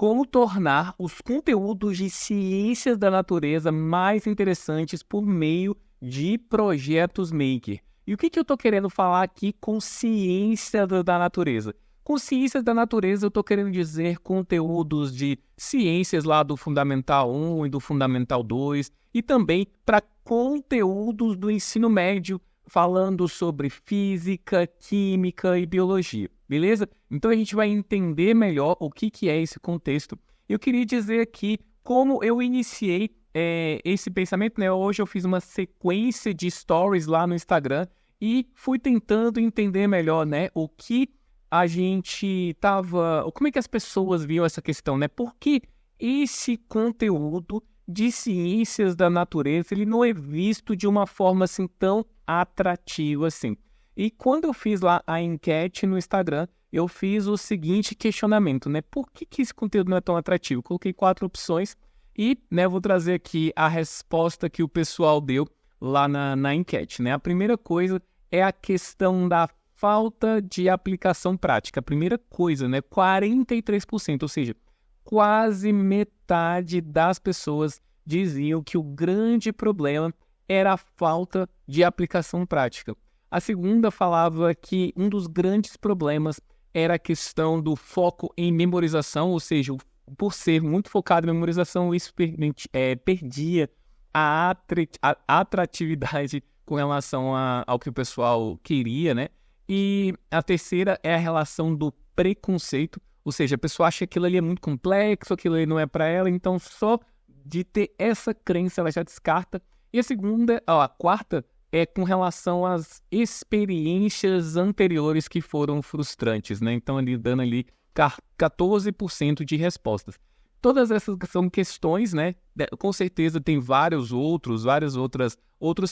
como tornar os conteúdos de ciências da natureza mais interessantes por meio de projetos Maker. E o que eu estou querendo falar aqui com ciência da natureza? Com ciências da natureza eu estou querendo dizer conteúdos de ciências lá do Fundamental 1 e do Fundamental 2 e também para conteúdos do ensino médio falando sobre física, química e biologia, beleza? Então a gente vai entender melhor o que é esse contexto. Eu queria dizer aqui como eu iniciei esse pensamento, né? Hoje eu fiz uma sequência de stories lá no Instagram e fui tentando entender melhor, né? O que a gente tava... Como é que as pessoas viam essa questão, né? Por que esse conteúdo de ciências da natureza ele não é visto de uma forma assim tão atrativa assim? E quando eu fiz lá a enquete no Instagram, eu fiz o seguinte questionamento, né? Por que esse conteúdo não é tão atrativo? Eu coloquei 4 opções e, né, vou trazer aqui a resposta que o pessoal deu lá na enquete, né? A primeira coisa é a questão da falta de aplicação prática. A primeira coisa, né? 43%, ou seja, quase metade das pessoas diziam que o grande problema era a falta de aplicação prática. A segunda falava que um dos grandes problemas era a questão do foco em memorização, ou seja, por ser muito focado em memorização, isso perdia a atratividade com relação ao que o pessoal queria, né? E a terceira é a relação do preconceito, ou seja, a pessoa acha que aquilo ali é muito complexo, aquilo ali não é para ela, então só de ter essa crença ela já descarta. E a quarta é com relação às experiências anteriores que foram frustrantes, né? Então ali dando ali 14% de respostas. Todas essas são questões, né? Com certeza tem vários outros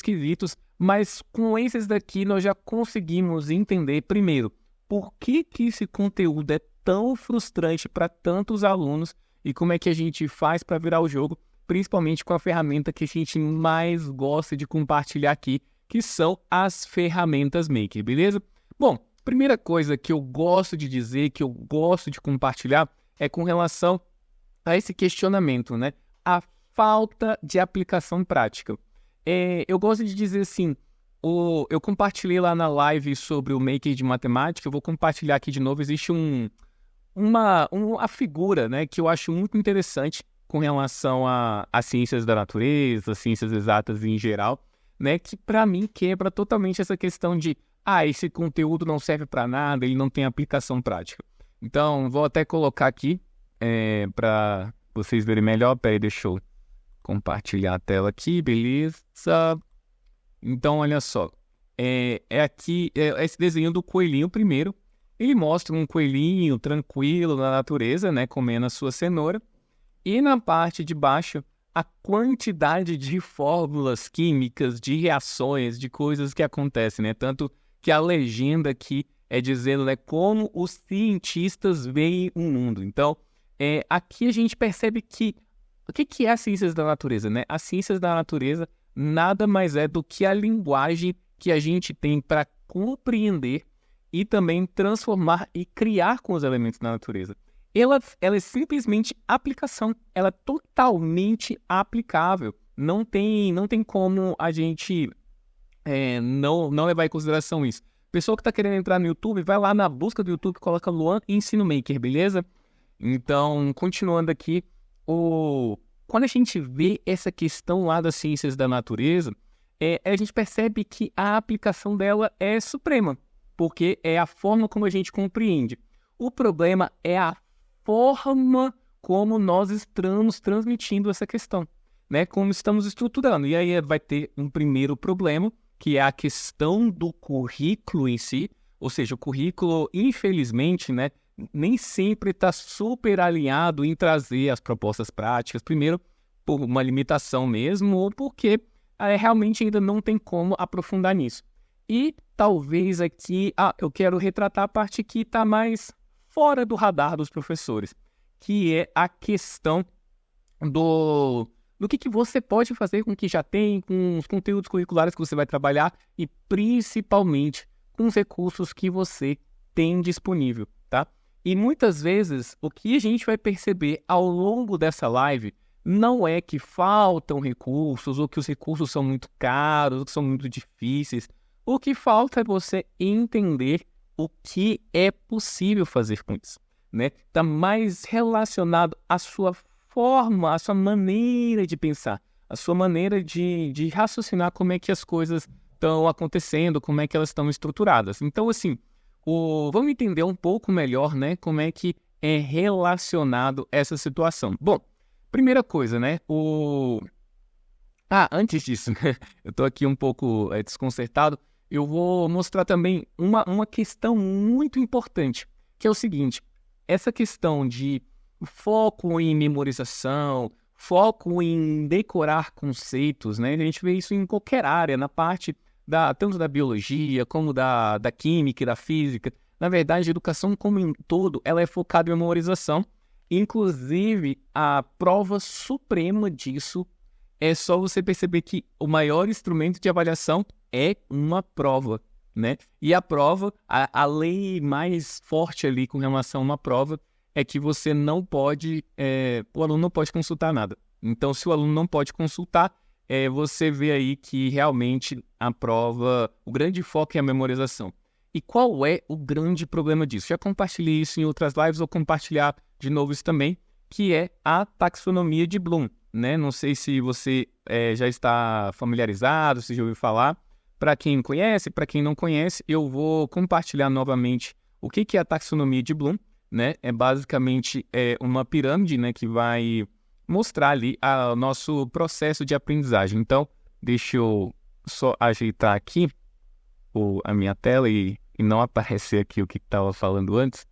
quesitos, mas com esses daqui nós já conseguimos entender, primeiro, por que esse conteúdo é tão frustrante para tantos alunos e como é que a gente faz para virar o jogo, principalmente com a ferramenta que a gente mais gosta de compartilhar aqui, que são as ferramentas Maker, beleza? Bom, primeira coisa que eu gosto de dizer, que eu gosto de compartilhar, é com relação a esse questionamento, né? A falta de aplicação prática. Eu gosto de dizer assim, eu compartilhei lá na live sobre o Maker de matemática, eu vou compartilhar aqui de novo, existe uma figura, né, que eu acho muito interessante com relação a ciências da natureza, ciências exatas em geral, né, que para mim quebra totalmente essa questão de esse conteúdo não serve para nada, ele não tem aplicação prática. Então, vou até colocar aqui para vocês verem melhor. Peraí, deixa eu compartilhar a tela aqui, beleza? Então, olha só, aqui esse desenho do coelhinho primeiro. Ele mostra um coelhinho tranquilo na natureza, né, comendo a sua cenoura. E na parte de baixo, a quantidade de fórmulas químicas, de reações, de coisas que acontecem, né? Tanto que a legenda aqui é dizendo, né, como os cientistas veem o mundo. Então, aqui a gente percebe que... O que é as ciências da natureza, né? As ciências da natureza nada mais é do que a linguagem que a gente tem para compreender e também transformar e criar com os elementos da natureza. Ela é simplesmente aplicação, ela é totalmente aplicável. Não tem como a gente não levar em consideração isso. Pessoa que está querendo entrar no YouTube, vai lá na busca do YouTube, coloca Luan Ensino Maker, beleza? Então, continuando aqui, quando a gente vê essa questão lá das ciências da natureza, a gente percebe que a aplicação dela é suprema, porque é a forma como a gente compreende. O problema é a forma como nós estamos transmitindo essa questão, né? Como estamos estruturando. E aí vai ter um primeiro problema, que é a questão do currículo em si. Ou seja, o currículo, infelizmente, né, nem sempre está super alinhado em trazer as propostas práticas. Primeiro, por uma limitação mesmo, ou porque realmente ainda não tem como aprofundar nisso. E talvez aqui, eu quero retratar a parte que está mais fora do radar dos professores, que é a questão do que você pode fazer com o que já tem, com os conteúdos curriculares que você vai trabalhar e principalmente com os recursos que você tem disponível, tá? E muitas vezes, o que a gente vai perceber ao longo dessa live não é que faltam recursos, ou que os recursos são muito caros, ou que são muito difíceis. O que falta é você entender o que é possível fazer com isso, né? Está mais relacionado à sua forma, à sua maneira de pensar, à sua maneira de raciocinar como é que as coisas estão acontecendo, como é que elas estão estruturadas. Então, assim, vamos entender um pouco melhor, né, como é que é relacionado essa situação. Bom, primeira coisa, né, antes disso, né, eu estou aqui um pouco desconcertado, eu vou mostrar também uma questão muito importante, que é o seguinte: essa questão de foco em memorização, foco em decorar conceitos, né? A gente vê isso em qualquer área, na parte tanto da biologia, como da química e da física. Na verdade, a educação como um todo, ela é focada em memorização. Inclusive, a prova suprema disso é só você perceber que o maior instrumento de avaliação é uma prova, né? E a prova, a lei mais forte ali com relação a uma prova é que você não pode, o aluno não pode consultar nada. Então, se o aluno não pode consultar, você vê aí que realmente a prova, o grande foco é a memorização. E qual é o grande problema disso? Já compartilhei isso em outras lives, vou compartilhar de novo isso também, que é a taxonomia de Bloom, né? Não sei se você já está familiarizado, se já ouviu falar. Para quem conhece, para quem não conhece, eu vou compartilhar novamente o que é a taxonomia de Bloom, né? É basicamente uma pirâmide, né, que vai mostrar ali o nosso processo de aprendizagem. Então, deixa eu só ajeitar aqui a minha tela e não aparecer aqui o que estava falando antes.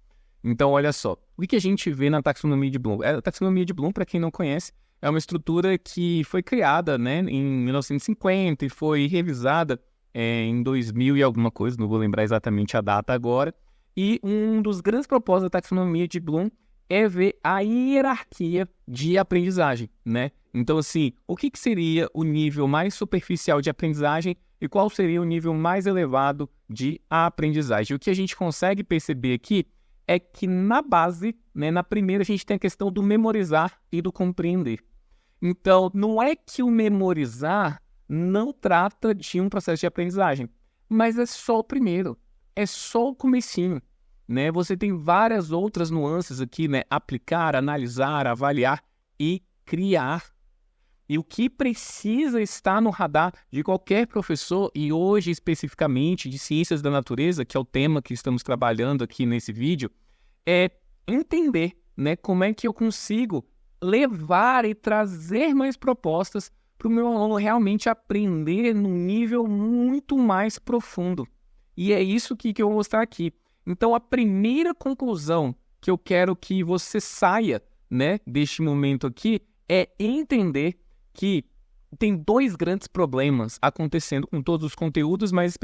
Então, olha só, o que a gente vê na taxonomia de Bloom? A taxonomia de Bloom, para quem não conhece, é uma estrutura que foi criada, né, em 1950 e foi revisada em 2000 e alguma coisa, não vou lembrar exatamente a data agora. E um dos grandes propósitos da taxonomia de Bloom é ver a hierarquia de aprendizagem, né? Então, assim, o que seria o nível mais superficial de aprendizagem e qual seria o nível mais elevado de aprendizagem? O que a gente consegue perceber aqui é que na base, né, na primeira, a gente tem a questão do memorizar e do compreender. Então, não é que o memorizar não trata de um processo de aprendizagem, mas é só o primeiro, é só o comecinho, né? Você tem várias outras nuances aqui, né? Aplicar, analisar, avaliar e criar. E o que precisa estar no radar de qualquer professor, e hoje especificamente de ciências da natureza, que é o tema que estamos trabalhando aqui nesse vídeo, é entender, né, como é que eu consigo levar e trazer mais propostas para o meu aluno realmente aprender num nível muito mais profundo. E é isso que eu vou mostrar aqui. Então, a primeira conclusão que eu quero que você saia, né, deste momento aqui é entender que tem dois grandes problemas acontecendo com todos os conteúdos, mas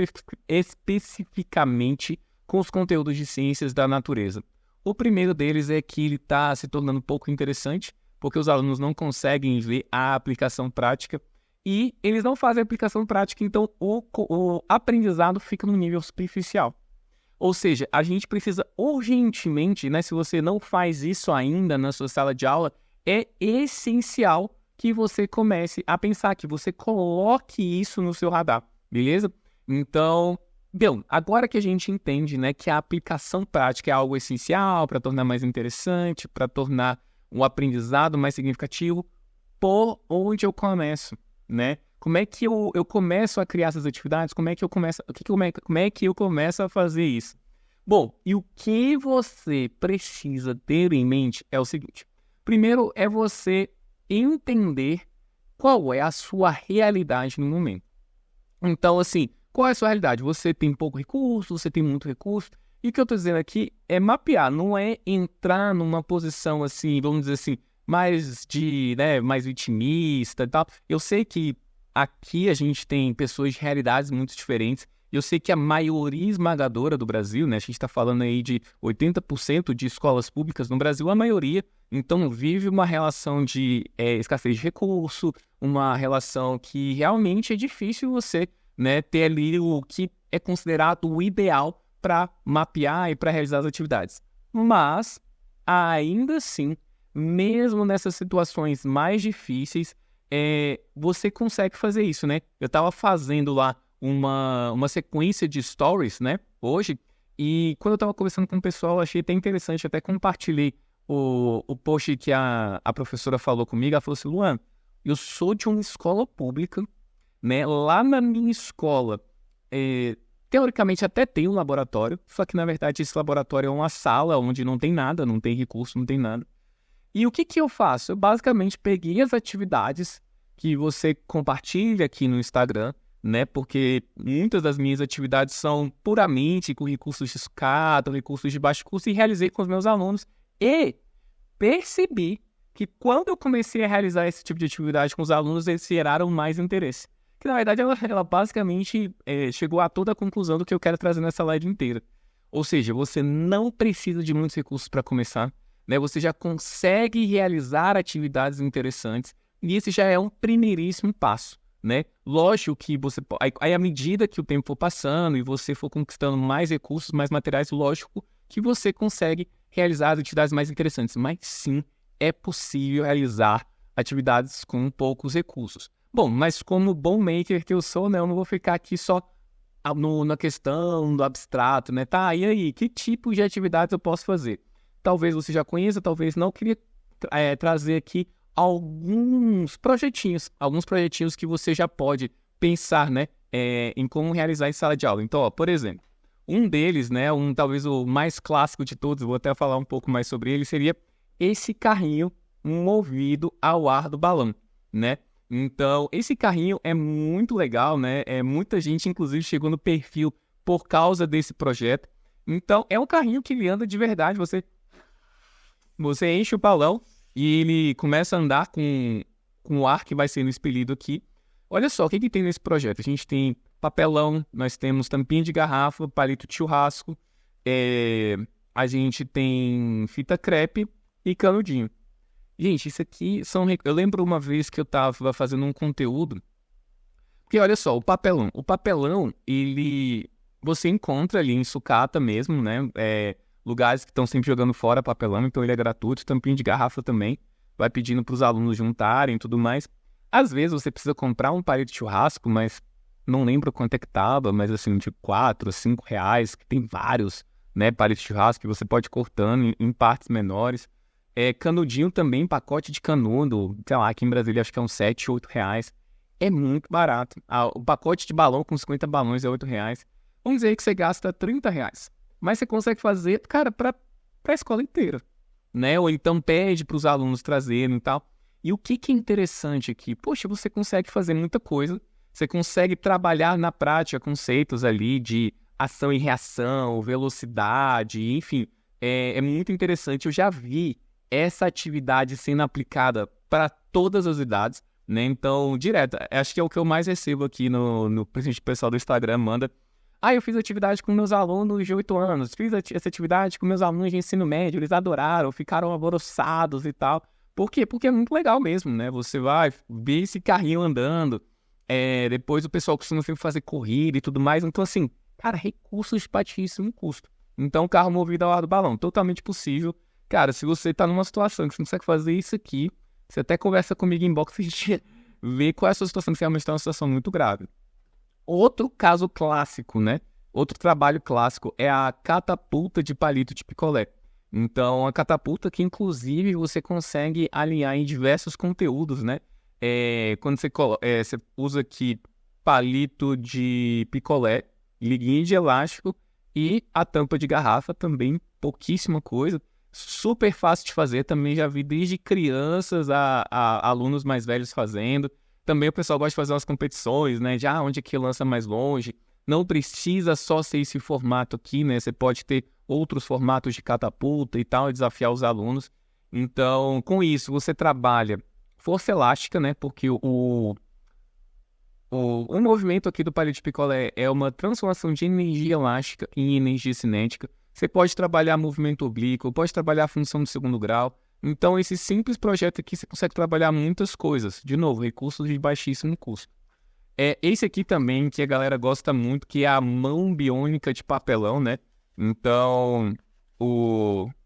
especificamente com os conteúdos de ciências da natureza. O primeiro deles é que ele está se tornando um pouco interessante, porque os alunos não conseguem ver a aplicação prática e eles não fazem a aplicação prática, então o aprendizado fica no nível superficial. Ou seja, a gente precisa urgentemente, né, se você não faz isso ainda na sua sala de aula, é essencial que você comece a pensar, que você coloque isso no seu radar, beleza? Então, bom, agora que a gente entende, né, que a aplicação prática é algo essencial para tornar mais interessante, para tornar um aprendizado mais significativo, por onde eu começo, né? Como é que eu começo a criar essas atividades? Como é que eu começo a fazer isso? Bom, e o que você precisa ter em mente é o seguinte. Primeiro é você entender qual é a sua realidade no momento. Então, assim, qual é a sua realidade? Você tem pouco recurso, você tem muito recurso. E o que eu estou dizendo aqui é mapear, não é entrar numa posição assim, vamos dizer assim, mais vitimista e tal. Eu sei que aqui a gente tem pessoas de realidades muito diferentes. Eu sei que a maioria esmagadora do Brasil, né, a gente está falando aí de 80% de escolas públicas no Brasil, a maioria, então vive uma relação de escassez de recurso, uma relação que realmente é difícil você, né, ter ali o que é considerado o ideal para mapear e para realizar as atividades. Mas, ainda assim, mesmo nessas situações mais difíceis, você consegue fazer isso, né? Eu estava fazendo lá uma sequência de stories, né, hoje, e quando eu estava conversando com o pessoal, achei até interessante, até compartilhei o post que a professora falou comigo. Ela falou assim: Luan, eu sou de uma escola pública, né? Lá na minha escola, teoricamente até tem um laboratório, só que na verdade esse laboratório é uma sala onde não tem nada, não tem recurso, não tem nada. E o que que eu faço? Eu basicamente peguei as atividades que você compartilha aqui no Instagram, né? Porque muitas das minhas atividades são puramente com recursos de sucata, recursos de baixo custo, e realizei com os meus alunos. E percebi que quando eu comecei a realizar esse tipo de atividade com os alunos, eles geraram mais interesse. Que na verdade ela basicamente chegou a toda a conclusão do que eu quero trazer nessa live inteira. Ou seja, você não precisa de muitos recursos para começar, né? Você já consegue realizar atividades interessantes, e esse já é um primeiríssimo passo, né? Lógico que você aí à medida que o tempo for passando e você for conquistando mais recursos, mais materiais, lógico que você consegue realizar atividades mais interessantes, mas sim, é possível realizar atividades com poucos recursos. Bom, mas como bom maker que eu sou, né, eu não vou ficar aqui só na questão do abstrato, né? Tá, e aí, que tipo de atividades eu posso fazer? Talvez você já conheça, talvez não. Eu queria trazer aqui alguns projetinhos que você já pode pensar, né, em como realizar em sala de aula. Então, ó, por exemplo, um deles, né, talvez o mais clássico de todos, vou até falar um pouco mais sobre ele, seria esse carrinho movido ao ar do balão, né? Então, esse carrinho é muito legal, né? Muita gente, inclusive, chegou no perfil por causa desse projeto. Então, é um carrinho que ele anda de verdade. Você enche o balão e ele começa a andar com o ar que vai sendo expelido aqui. Olha só, o que tem nesse projeto? A gente tem papelão, nós temos tampinha de garrafa, palito de churrasco, a gente tem fita crepe e canudinho. Gente, isso aqui são... Eu lembro uma vez que eu estava fazendo um conteúdo, porque olha só, o papelão, ele... Você encontra ali em sucata mesmo, né? Lugares que estão sempre jogando fora papelão, então ele é gratuito. Tampinha de garrafa também, vai pedindo para os alunos juntarem e tudo mais. Às vezes você precisa comprar um palito de churrasco, mas não lembro quanto é que tava, mas assim, de 4, 5 reais, que tem vários, né, palitos de churrasco que você pode ir cortando em partes menores. Canudinho também, pacote de canudo, sei lá, aqui em Brasília acho que é uns 7, 8 reais. É muito barato. O pacote de balão com 50 balões é 8 reais. Vamos dizer que você gasta 30 reais. Mas você consegue fazer, cara, para a escola inteira, né? Ou então pede para os alunos trazerem e tal. E o que é interessante aqui? Poxa, você consegue fazer muita coisa. Você consegue trabalhar na prática conceitos ali de ação e reação, velocidade, enfim. É muito interessante. Eu já vi essa atividade sendo aplicada para todas as idades, né? Então, direto, acho que é o que eu mais recebo aqui principalmente o pessoal do Instagram manda. Eu fiz atividade com meus alunos de 8 anos, fiz essa atividade com meus alunos de ensino médio, eles adoraram, ficaram alvoroçados e tal. Por quê? Porque é muito legal mesmo, né? Você vai ver esse carrinho andando, depois o pessoal costuma sempre fazer corrida e tudo mais. Então, assim, cara, recursos de baixíssimo custo. Então, carro movido ao ar do balão, totalmente possível. Cara, se você tá numa situação que você não consegue fazer isso aqui, você até conversa comigo em inbox e a gente vê qual é a sua situação, que realmente está numa situação muito grave. Outro caso clássico, né? Outro trabalho clássico é a catapulta de palito de picolé. Então, a catapulta que, inclusive, você consegue alinhar em diversos conteúdos, né? Quando você usa aqui palito de picolé, liguinha de elástico e a tampa de garrafa também, pouquíssima coisa. Super fácil de fazer, também já vi desde crianças a alunos mais velhos fazendo. Também o pessoal gosta de fazer umas competições, né? De onde é que lança mais longe. Não precisa só ser esse formato aqui, né? Você pode ter outros formatos de catapulta e tal, e desafiar os alunos. Então, com isso, você trabalha força elástica, né? Porque o movimento aqui do palito de picolé é uma transformação de energia elástica em energia cinética. Você pode trabalhar movimento oblíquo, pode trabalhar a função de segundo grau. Então, esse simples projeto aqui, você consegue trabalhar muitas coisas. De novo, recursos de baixíssimo custo. Esse aqui também, que a galera gosta muito, que é a mão biônica de papelão, né? Então,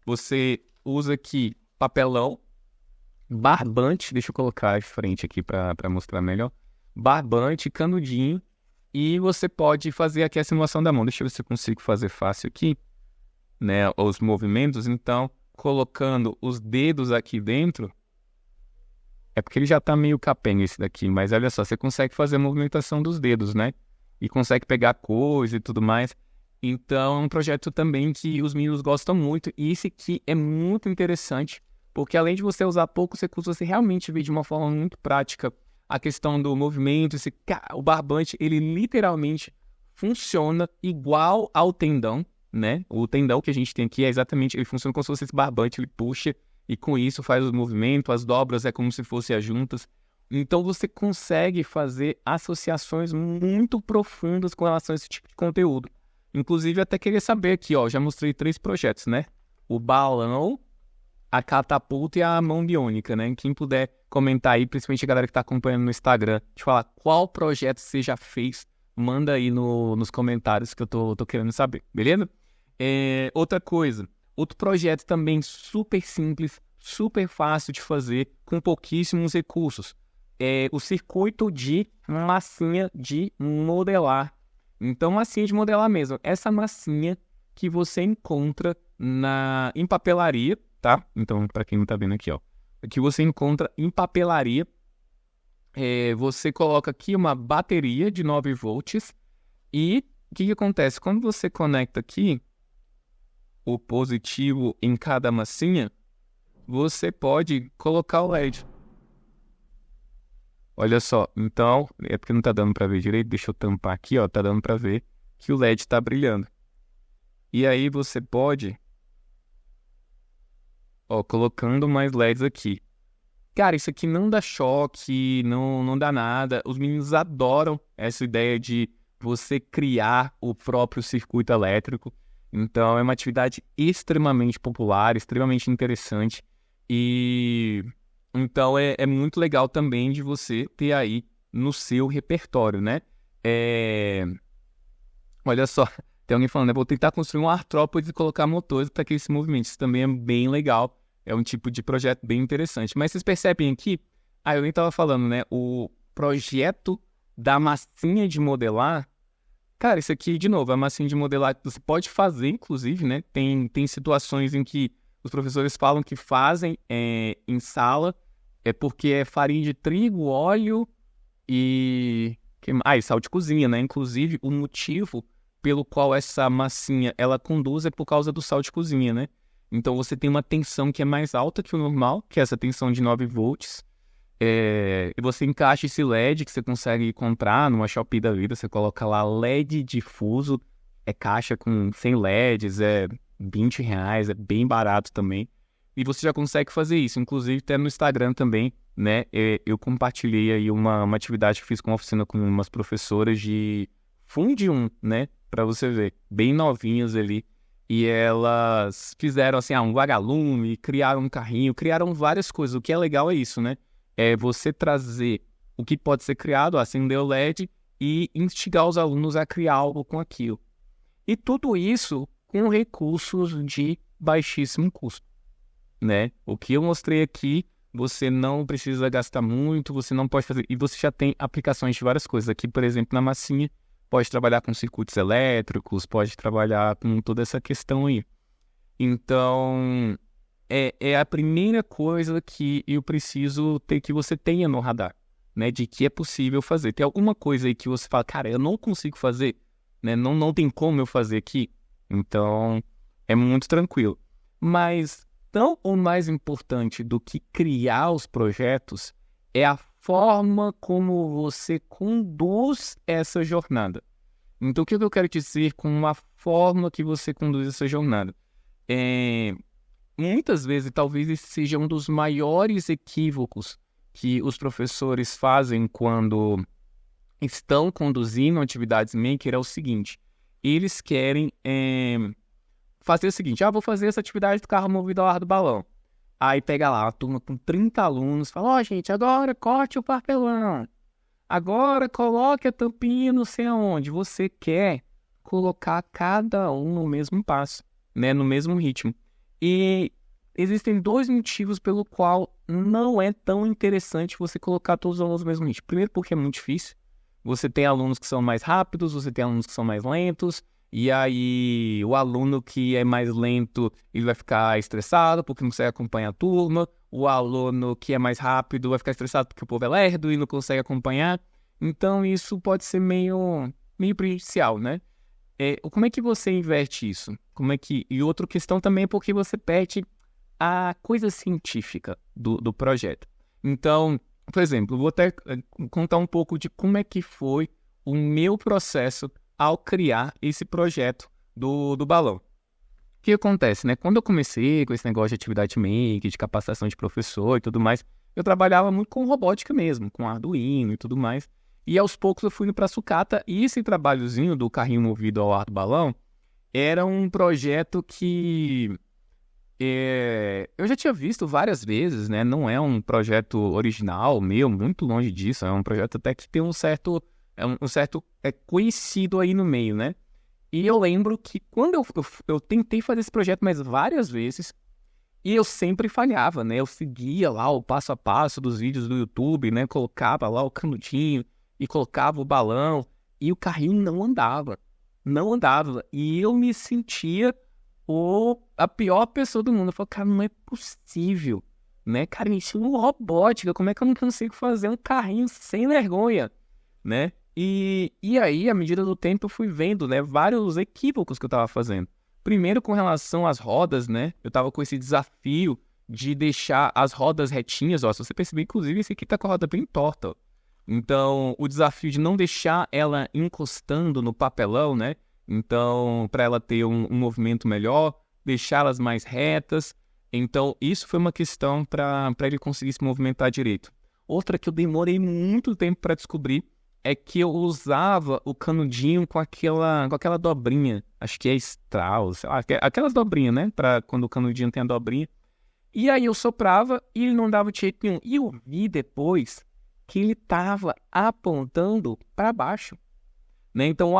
Você usa aqui papelão, barbante, deixa eu colocar de frente aqui para mostrar melhor. Barbante, canudinho, e você pode fazer aqui a simulação da mão. Deixa eu ver se eu consigo fazer fácil aqui, né, os movimentos. Então, colocando os dedos aqui dentro, é porque ele já tá meio capenga esse daqui, mas olha só, você consegue fazer a movimentação dos dedos, né? E consegue pegar coisa e tudo mais. Então, é um projeto também que os meninos gostam muito. E esse aqui é muito interessante, porque além de você usar poucos recursos, você realmente vê de uma forma muito prática a questão do movimento. O barbante, ele literalmente funciona igual ao tendão, né? O tendão que a gente tem aqui é exatamente, ele funciona como se fosse esse barbante, ele puxa e com isso faz o movimento, as dobras é como se fossem as juntas. Então você consegue fazer associações muito profundas com relação a esse tipo de conteúdo. Inclusive, eu até queria saber aqui, ó, já mostrei 3 projetos, né? O balão, a catapulta e a mão biônica, né? Quem puder comentar aí, principalmente a galera que está acompanhando no Instagram, de falar qual projeto você já fez, manda aí nos comentários que eu tô querendo saber, beleza? Outra coisa, outro projeto também super simples, super fácil de fazer, com pouquíssimos recursos. É o circuito de massinha de modelar. Então, massinha de modelar mesmo. Essa massinha que você encontra em papelaria, tá? Então, para quem não tá vendo aqui, ó. Que você encontra em papelaria. Você coloca aqui uma bateria de 9 volts. E o que acontece? Quando você conecta aqui o positivo em cada massinha, você pode colocar o LED. Olha só, então, é porque não tá dando para ver direito, deixa eu tampar aqui, ó, tá dando para ver que o LED tá brilhando. E aí você pode, ó, colocando mais LEDs aqui. Cara, isso aqui não dá choque, não dá nada. Os meninos adoram essa ideia de você criar o próprio circuito elétrico. Então, é uma atividade extremamente popular, extremamente interessante. E então é muito legal também de você ter aí no seu repertório, né? Olha só, tem alguém falando, né? Vou tentar construir um artrópode e colocar motores para que ele se movimente. Isso também é bem legal. É um tipo de projeto bem interessante. Mas vocês percebem aqui, eu nem estava falando, né? O projeto da massinha de modelar. Cara, isso aqui, de novo, a massinha de modelar você pode fazer, inclusive, né? Tem situações em que os professores falam que fazem em sala, porque é farinha de trigo, óleo e sal de cozinha, né? Inclusive, o motivo pelo qual essa massinha ela conduz é por causa do sal de cozinha, né? Então você tem uma tensão que é mais alta que o normal, que é essa tensão de 9 volts. E você encaixa esse LED que você consegue comprar numa Shopee da vida, você coloca lá LED difuso, caixa com 100 LEDs, é R$ 20, é bem barato também. E você já consegue fazer isso, inclusive até no Instagram também, né? Eu compartilhei aí uma atividade que fiz com uma oficina com umas professoras de Fundium, né? Para você ver, bem novinhas ali. E elas fizeram assim, um vagalume, criaram um carrinho, criaram várias coisas. O que é legal é isso, né? É você trazer o que pode ser criado, acender o LED e instigar os alunos a criar algo com aquilo. E tudo isso com recursos de baixíssimo custo, né? O que eu mostrei aqui, você não precisa gastar muito, você não pode fazer... E você já tem aplicações de várias coisas. Aqui, por exemplo, na massinha, pode trabalhar com circuitos elétricos, pode trabalhar com toda essa questão aí. Então, é a primeira coisa que eu preciso ter que você tenha no radar, né? De que é possível fazer. Tem alguma coisa aí que você fala, cara, eu não consigo fazer, né? Não tem como eu fazer aqui. Então, é muito tranquilo. Mas, tão ou mais importante do que criar os projetos é a forma como você conduz essa jornada. Então, o que eu quero dizer com a forma que você conduz essa jornada? Muitas vezes, talvez esse seja um dos maiores equívocos que os professores fazem quando estão conduzindo atividades maker, é o seguinte: eles querem fazer o seguinte, vou fazer essa atividade do carro movido ao ar do balão. Aí pega lá uma turma com 30 alunos, fala, gente, agora corte o papelão. Agora coloque a tampinha não sei aonde. Você quer colocar cada um no mesmo passo. né, no mesmo ritmo. E existem dois motivos pelo qual não é tão interessante você colocar todos os alunos no mesmo ritmo. Primeiro, porque é muito difícil. Você tem alunos que são mais rápidos, você tem alunos que são mais lentos, e aí o aluno que é mais lento, ele vai ficar estressado porque não consegue acompanhar a turma. O aluno que é mais rápido vai ficar estressado porque o povo é lerdo e não consegue acompanhar. Então isso pode ser meio prejudicial, né? Como é que você inverte isso? E outra questão também é porque você perde a coisa científica do projeto. Então, por exemplo, vou até contar um pouco de como é que foi o meu processo ao criar esse projeto do balão. O que acontece, né? Quando eu comecei com esse negócio de atividade make, de capacitação de professor e tudo mais, eu trabalhava muito com robótica mesmo, com Arduino e tudo mais. E aos poucos eu fui indo para sucata, e esse trabalhozinho do carrinho movido ao ar do balão era um projeto que eu já tinha visto várias vezes, né? Não é um projeto original meu, muito longe disso. É um projeto até que tem um certo conhecido aí no meio, né? E eu lembro que quando eu tentei fazer esse projeto mais várias vezes, e eu sempre falhava, né? Eu seguia lá o passo a passo dos vídeos do YouTube, né? Colocava lá o canudinho e colocava o balão, e o carrinho não andava. Não andava. E eu me sentia a pior pessoa do mundo. Eu falei, cara, não é possível, né? Cara, isso é uma robótica. Como é que eu não consigo fazer um carrinho sem vergonha, né? E aí, à medida do tempo, eu fui vendo, né, vários equívocos que eu tava fazendo. Primeiro, com relação às rodas, né? Eu tava com esse desafio de deixar as rodas retinhas, ó. Se você perceber, inclusive, esse aqui tá com a roda bem torta, ó. Então, o desafio de não deixar ela encostando no papelão, né? Então, para ela ter um movimento melhor, deixá-las mais retas. Então, isso foi uma questão para ele conseguir se movimentar direito. Outra que eu demorei muito tempo para descobrir é que eu usava o canudinho com aquela dobrinha. Acho que é Strauss, sei lá, aquelas dobrinhas, né? Para quando o canudinho tem a dobrinha. E aí eu soprava e ele não dava de jeito nenhum. E eu vi depois que ele estava apontando para baixo, né? Então,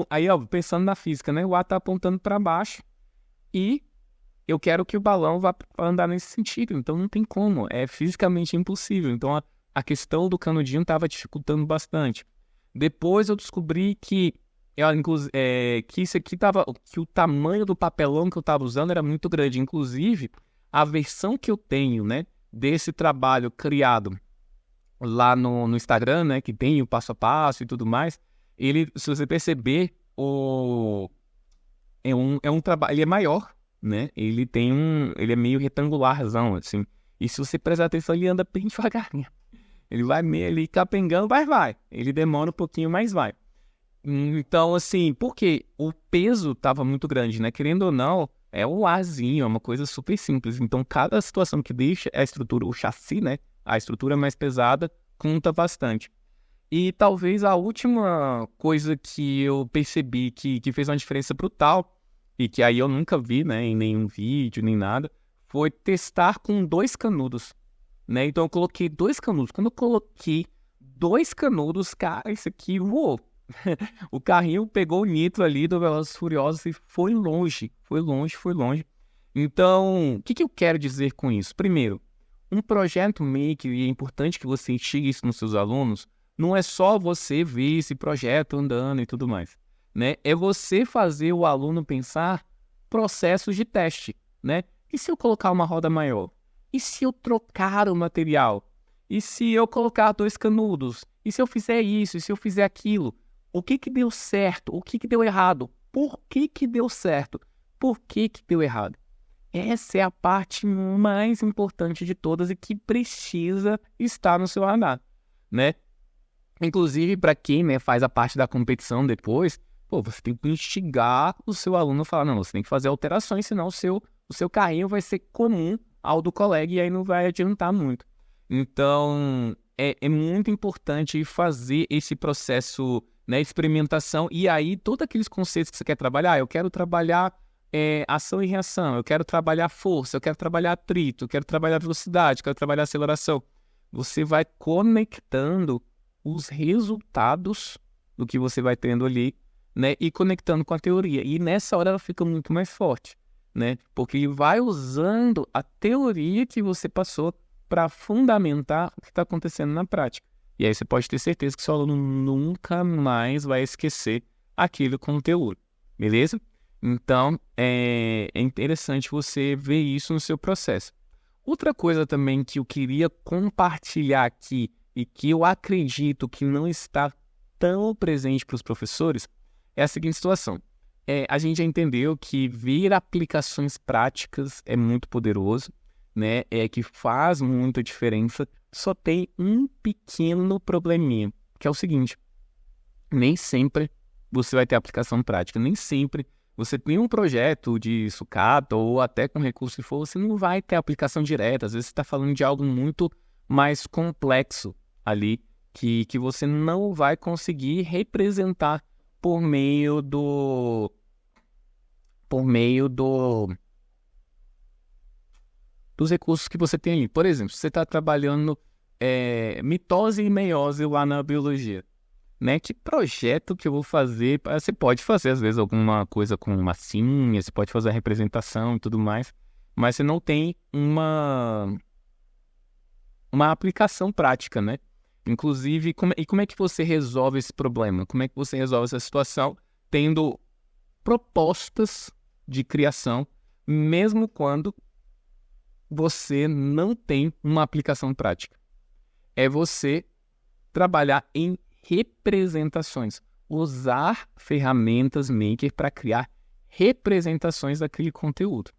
aí, ó, pensando na física, né? O ar está apontando para baixo e eu quero que o balão vá andar nesse sentido. Então, não tem como. É fisicamente impossível. Então, a questão do canudinho estava dificultando bastante. Depois eu descobri que isso aqui que o tamanho do papelão que eu estava usando era muito grande. Inclusive, a versão que eu tenho, né, desse trabalho criado lá no Instagram, né, que tem o passo a passo e tudo mais, ele, se você perceber, é um trabalho, ele é maior, né, ele é meio retangularzão, assim, e se você prestar atenção, ele anda bem devagarinho, ele vai meio ali capengando, vai, ele demora um pouquinho, mas vai. Então, assim, porque o peso estava muito grande, né, querendo ou não, é um arzinho, é uma coisa super simples, então cada situação que deixa a estrutura, o chassi, né, a estrutura mais pesada, conta bastante. E talvez a última coisa que eu percebi que fez uma diferença brutal, e que aí eu nunca vi, né, em nenhum vídeo, nem nada, foi testar com 2 canudos, né? Então eu coloquei 2 canudos. Quando eu coloquei 2 canudos, cara, isso aqui voou. O carrinho pegou o nitro ali do Velozes e Furiosos e foi longe. Então, o que eu quero dizer com isso? Primeiro, um projeto make, e é importante que você instigue isso nos seus alunos, não é só você ver esse projeto andando e tudo mais, né? É você fazer o aluno pensar processos de teste, né? E se eu colocar uma roda maior? E se eu trocar o material? E se eu colocar 2 canudos? E se eu fizer isso? E se eu fizer aquilo? O que deu certo? O que deu errado? Por que deu certo? Por que deu errado? Essa é a parte mais importante de todas e que precisa estar no seu radar, né? Inclusive, para quem, né, faz a parte da competição depois, você tem que instigar o seu aluno a falar, não, você tem que fazer alterações, senão o seu carrinho vai ser comum ao do colega e aí não vai adiantar muito. Então, é muito importante fazer esse processo, né, experimentação, e aí todos aqueles conceitos que você quer trabalhar, eu quero trabalhar ação e reação, eu quero trabalhar força, eu quero trabalhar atrito, eu quero trabalhar velocidade, eu quero trabalhar aceleração. Você vai conectando os resultados do que você vai tendo ali né, e conectando com a teoria. E nessa hora ela fica muito mais forte, né, porque ele vai usando a teoria que você passou para fundamentar o que está acontecendo na prática. E aí você pode ter certeza que seu aluno nunca mais vai esquecer aquele conteúdo, beleza? Então, é interessante você ver isso no seu processo. Outra coisa também que eu queria compartilhar aqui e que eu acredito que não está tão presente para os professores é a seguinte situação. A gente já entendeu que ver aplicações práticas é muito poderoso, né? Que faz muita diferença. Só tem um pequeno probleminha, que é o seguinte: nem sempre você vai ter aplicação prática, nem sempre você tem um projeto de sucata ou até com recurso que for, você não vai ter aplicação direta. Às vezes você está falando de algo muito mais complexo ali, que você não vai conseguir representar por meio dos recursos que você tem ali. Por exemplo, se você está trabalhando mitose e meiose lá na biologia, né? Que projeto que eu vou fazer? Você pode fazer, às vezes, alguma coisa com massinha, você pode fazer a representação e tudo mais, mas você não tem uma aplicação prática, né? Inclusive, como é que você resolve esse problema? Como é que você resolve essa situação? Tendo propostas de criação, mesmo quando você não tem uma aplicação prática. É você trabalhar em representações, usar ferramentas Maker para criar representações daquele conteúdo.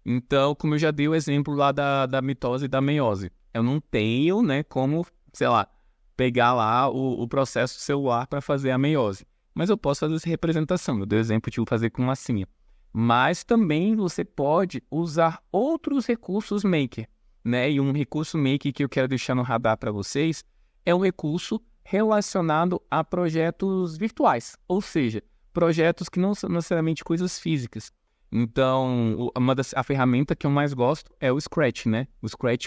Então, como eu já dei o exemplo lá da mitose e da meiose, eu não tenho, né, como, sei lá, pegar lá o processo celular para fazer a meiose, mas eu posso fazer essa representação. Eu dei o exemplo de fazer com massinha. Mas também você pode usar outros recursos Maker, né? E um recurso Maker que eu quero deixar no radar para vocês é um recurso relacionado a projetos virtuais, ou seja, projetos que não são necessariamente coisas físicas. Então, a ferramenta que eu mais gosto é o Scratch, né?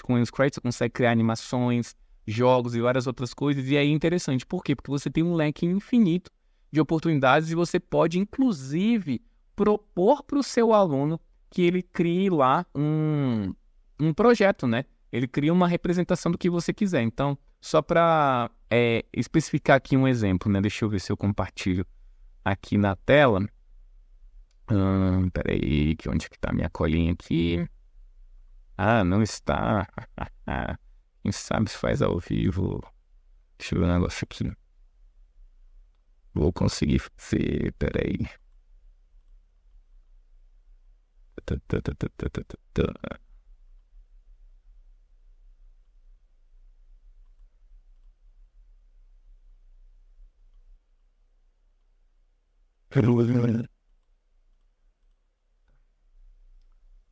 Com o Scratch você consegue criar animações, jogos e várias outras coisas, e aí é interessante. Por quê? Porque você tem um leque infinito de oportunidades e você pode, inclusive, propor para o seu aluno que ele crie lá um projeto, né? Ele cria uma representação do que você quiser. Então, só para especificar aqui um exemplo, né? Deixa eu ver se eu compartilho aqui na tela. Peraí, onde que tá a minha colinha aqui? Ah, não está. Quem sabe se faz ao vivo. Deixa eu ver um negócio aqui. Vou conseguir fazer, peraí.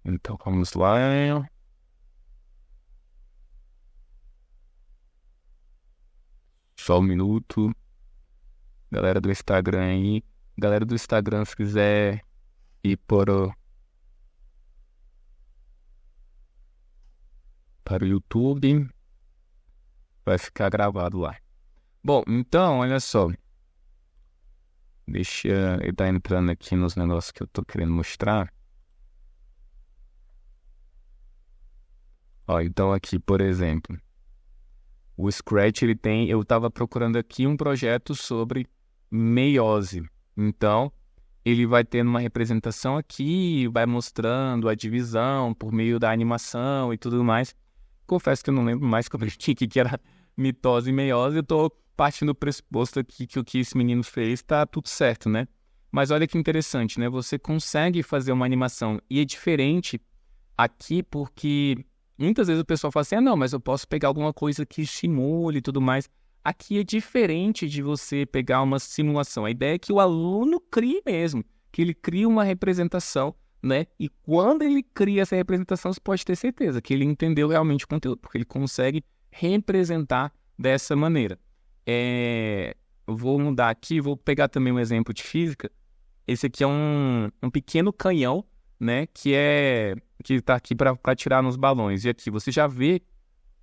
Então vamos lá. Só um minuto. Galera do Instagram aí. Galera do Instagram, se quiser ir para o YouTube, vai ficar gravado lá. Bom, então, olha só. Deixa eu estar entrando aqui nos negócios que eu tô querendo mostrar. Ó, então aqui, por exemplo, o Scratch, eu estava procurando aqui um projeto sobre meiose. Então, ele vai tendo uma representação aqui, vai mostrando a divisão por meio da animação e tudo mais. Confesso que eu não lembro mais como que era mitose e meiose. Eu estou partindo do pressuposto aqui que o que esse menino fez está tudo certo, né? Mas olha que interessante, né? Você consegue fazer uma animação e é diferente aqui porque muitas vezes o pessoal fala assim, não, mas eu posso pegar alguma coisa que simule e tudo mais. Aqui é diferente de você pegar uma simulação. A ideia é que o aluno crie mesmo, que ele crie uma representação, né? E quando ele cria essa representação, você pode ter certeza que ele entendeu realmente o conteúdo, porque ele consegue representar dessa maneira. Eu vou mudar aqui, vou pegar também um exemplo de física. Esse aqui é um pequeno canhão, né? Que está aqui para atirar nos balões. E aqui você já vê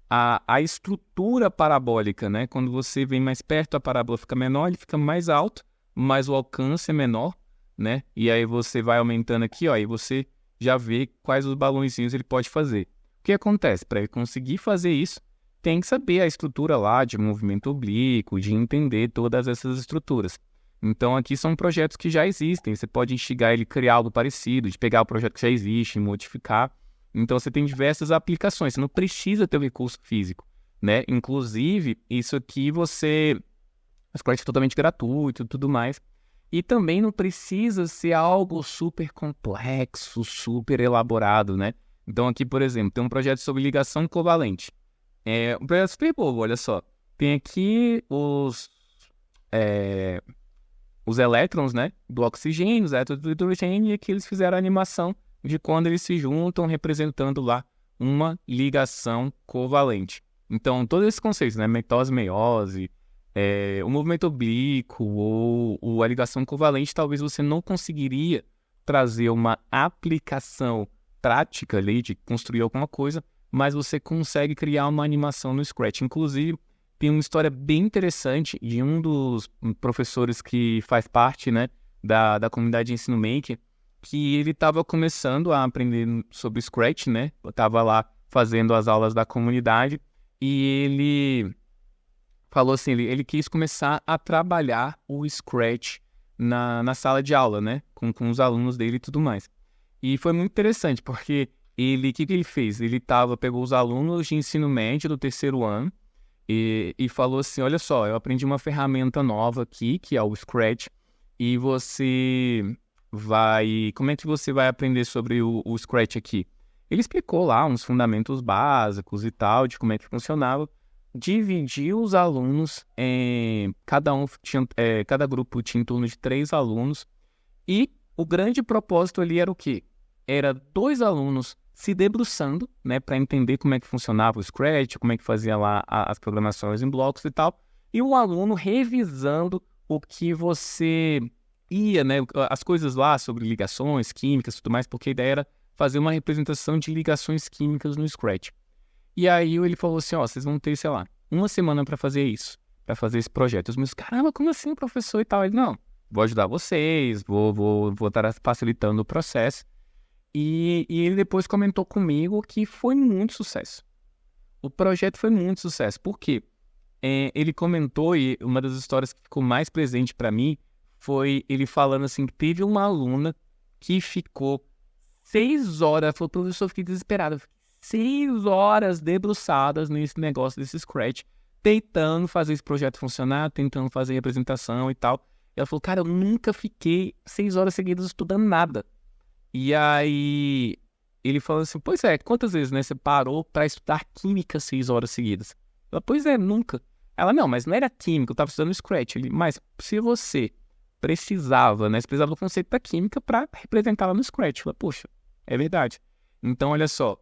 a estrutura parabólica, né? Quando você vem mais perto, a parábola fica menor, ele fica mais alto, mas o alcance é menor, né? E aí você vai aumentando aqui, ó, e você já vê quais os balõezinhos ele pode fazer. O que acontece? Para ele conseguir fazer isso, tem que saber a estrutura lá de movimento oblíquo, de entender todas essas estruturas. Então aqui são projetos que já existem, você pode instigar ele a criar algo parecido, de pegar o projeto que já existe e modificar. Então você tem diversas aplicações, você não precisa ter o recurso físico, né? Inclusive, isso aqui o Scratch é totalmente gratuito e tudo mais. E também não precisa ser algo super complexo, super elaborado, né? Então aqui, por exemplo, tem um projeto sobre ligação covalente. É um projeto super bobo, olha só. Tem aqui os elétrons, né, do oxigênio, os elétrons do hidrogênio, e aqui eles fizeram a animação de quando eles se juntam, representando lá uma ligação covalente. Então, todos esses conceitos, né, mitose, meiose, o movimento oblíquo ou a ligação covalente, talvez você não conseguiria trazer uma aplicação prática ali de construir alguma coisa, mas você consegue criar uma animação no Scratch. Inclusive, tem uma história bem interessante de um dos professores que faz parte, né, da comunidade de ensino Maker, que ele estava começando a aprender sobre Scratch, né? Estava lá fazendo as aulas da comunidade e ele falou assim, ele quis começar a trabalhar o Scratch na sala de aula, né? Com os alunos dele e tudo mais. E foi muito interessante, porque o que ele fez? Ele pegou os alunos de ensino médio do terceiro ano e falou assim, olha só, eu aprendi uma ferramenta nova aqui, que é o Scratch, e como é que você vai aprender sobre o Scratch aqui? Ele explicou lá uns fundamentos básicos e tal, de como é que funcionava, dividiu os alunos, cada grupo tinha em torno de 3 alunos, e o grande propósito ali era o quê? Era 2 alunos se debruçando, né, para entender como é que funcionava o Scratch, como é que fazia lá as programações em blocos e tal, e um aluno revisando o que você né, as coisas lá sobre ligações químicas e tudo mais, porque a ideia era fazer uma representação de ligações químicas no Scratch. E aí ele falou assim, ó, vocês vão ter, sei lá, 1 semana para fazer isso, para fazer esse projeto. Os meus, caramba, como assim, professor e tal? Ele, não, vou ajudar vocês, vou estar facilitando o processo. E ele depois comentou comigo que foi muito sucesso. O projeto foi muito sucesso. Por quê? Ele comentou, e uma das histórias que ficou mais presente para mim foi ele falando assim, que teve uma aluna que ficou 6 horas, falou, professor, eu fiquei desesperado. 6 horas debruçadas nesse negócio desse Scratch, tentando fazer esse projeto funcionar, tentando fazer a representação e tal. E ela falou, cara, eu nunca fiquei 6 horas seguidas estudando nada. E aí ele falou assim, pois é, quantas vezes, né, você parou para estudar química 6 horas seguidas? Ela, pois é, nunca. Ela, não, mas não era química, eu estava estudando Scratch. Ele, mas se você precisava, né, você precisava do conceito da química para representá-la no Scratch. Ela, poxa, é verdade. Então, olha só,